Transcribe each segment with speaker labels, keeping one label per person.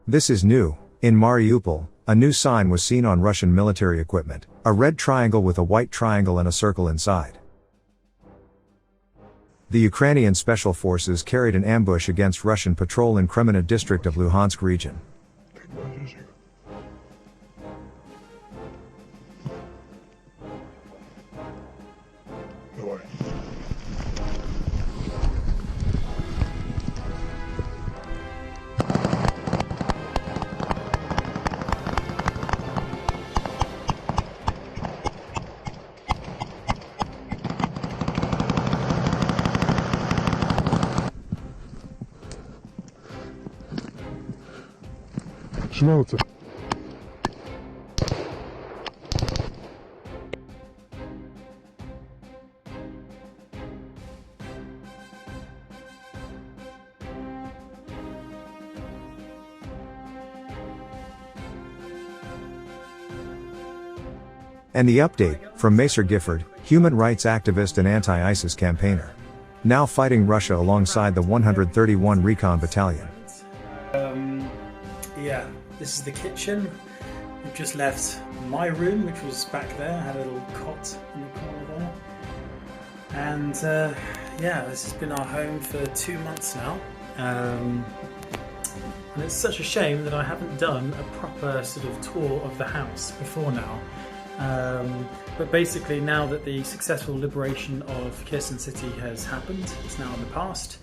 Speaker 1: This is new. In Mariupol, a new sign was seen on Russian military equipment, a red triangle with a white triangle and a circle inside. The Ukrainian special forces carried an ambush against Russian patrol in Kremenna district of Luhansk region.
Speaker 2: Шмелится.
Speaker 1: And the update, from Macer Gifford, human rights activist and anti-ISIS campaigner. Now fighting Russia alongside the 131 Recon Battalion.
Speaker 3: Yeah, this is the kitchen. We've just left my room, which was back there. I had a little cot in the corner there. And yeah, this has been our home for 2 months now. And it's such a shame that I haven't done a proper sort of tour of the house before now. But basically, now that the successful liberation of Kherson City has happened, it's now in the past,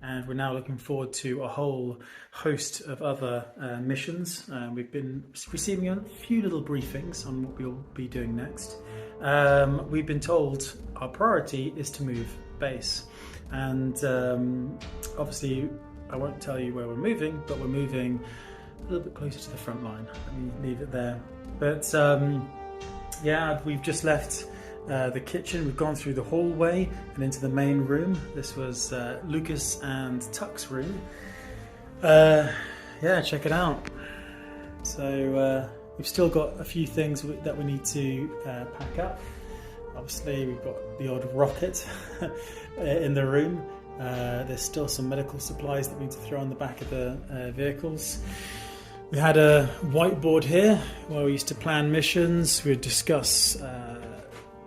Speaker 3: and we're now looking forward to a whole host of other missions. We've been receiving a few little briefings on what we'll be doing next. We've been told our priority is to move base, and obviously I won't tell you where we're moving, but we're moving a little bit closer to the front line. Let me leave it there. But yeah, we've just left the kitchen. We've gone through the hallway and into the main room. This was Lucas and Tuck's room. Yeah, check it out. So we've still got a few things that we need to pack up. Obviously, we've got the odd rocket in the room. There's still some medical supplies that we need to throw on the back of the vehicles. We had a whiteboard here where we used to plan missions. We'd discuss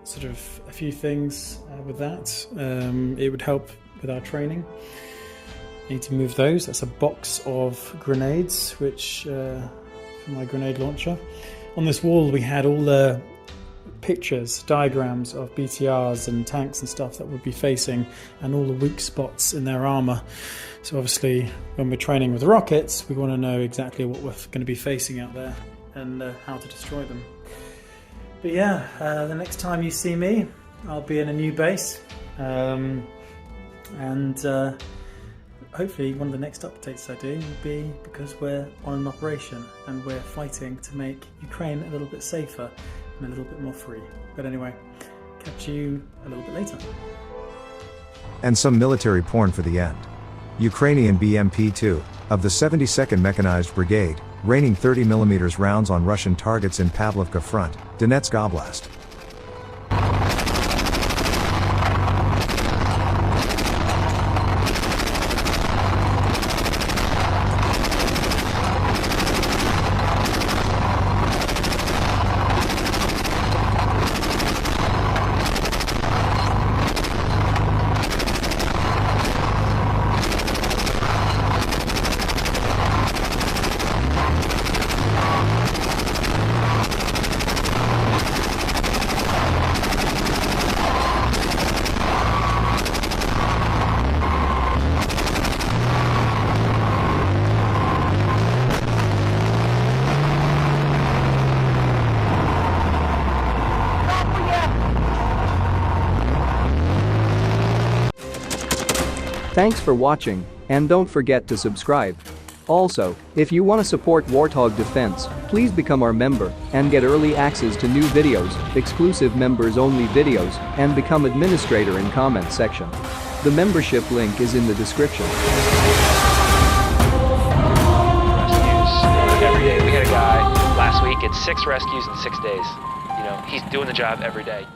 Speaker 3: sort of a few things with that. It would help with our training. Need to move those. That's a box of grenades, which for my grenade launcher. On this wall we had all the pictures, diagrams of BTRs and tanks and stuff that we'd be facing, and all the weak spots in their armour. So obviously when we're training with rockets, we want to know exactly what we're going to be facing out there and how to destroy them. But yeah, the next time you see me, I'll be in a new base, and hopefully one of the next updates I do will be because we're on an operation and we're fighting to make Ukraine a little bit safer and a little bit more free. But anyway, catch you a little bit later.
Speaker 1: And some military porn for the end. Ukrainian BMP-2, of the 72nd Mechanized Brigade, raining 30mm rounds on Russian targets in Pavlovka Front, Donetsk Oblast.
Speaker 4: Thanks for watching, and don't forget to subscribe. Also, if you want to support Warthog Defense, please become our member and get early access to new videos, exclusive members-only videos, and become administrator in comment section. The membership link is in the description.
Speaker 5: Rescues every day. We had a guy last week at 6 rescues in 6 days. You know, he's doing the job every day.